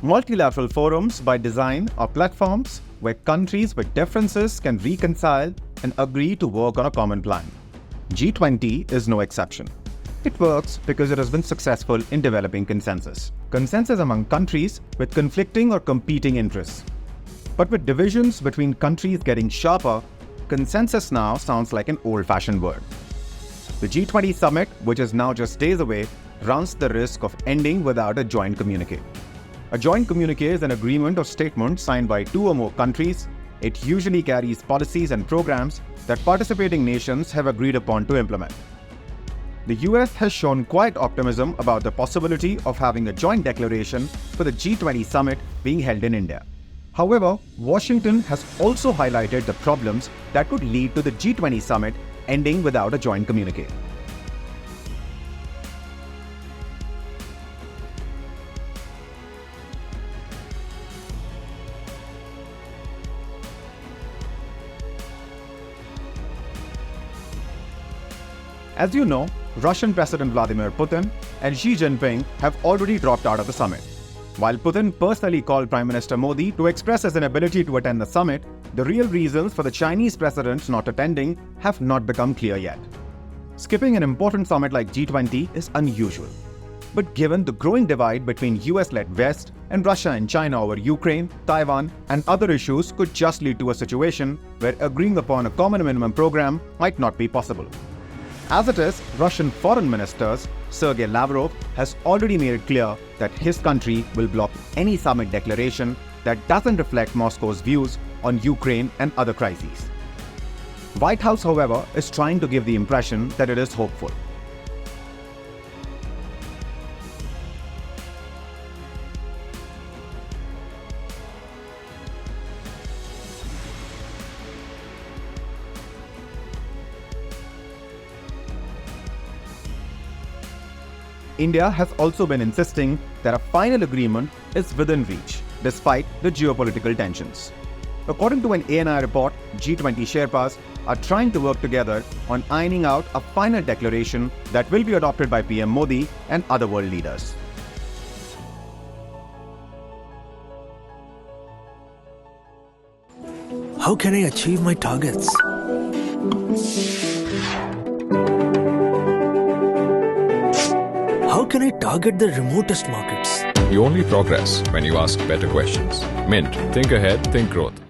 Multilateral forums by design are platforms where countries with differences can reconcile and agree to work on a common plan. G20 is no exception. It works because it has been successful in developing consensus. Consensus among countries with conflicting or competing interests. But with divisions between countries getting sharper, consensus now sounds like an old-fashioned word. The G20 summit, which is now just days away, runs the risk of ending without a joint communique. A joint communique is an agreement or statement signed by two or more countries. It usually carries policies and programs that participating nations have agreed upon to implement. The US has shown quiet optimism about the possibility of having a joint declaration for the G20 summit being held in India. However, Washington has also highlighted the problems that could lead to the G20 summit ending without a joint communique. As you know, Russian President Vladimir Putin and Xi Jinping have already dropped out of the summit. While Putin personally called Prime Minister Modi to express his inability to attend the summit, the real reasons for the Chinese president not attending have not become clear yet. Skipping an important summit like G20 is unusual. But given the growing divide between US-led West and Russia and China over Ukraine, Taiwan, and other issues could just lead to a situation where agreeing upon a common minimum program might not be possible. As it is, Russian Foreign Minister Sergey Lavrov has already made it clear that his country will block any summit declaration that doesn't reflect Moscow's views on Ukraine and other crises. White House, however, is trying to give the impression that it is hopeful. India has also been insisting that a final agreement is within reach, despite the geopolitical tensions. According to an ANI report, G20 Sherpas are trying to work together on ironing out a final declaration that will be adopted by PM Modi and other world leaders. How can I achieve my targets? How can I target the remotest markets? You only progress when you ask better questions. Mint. Think ahead, think growth.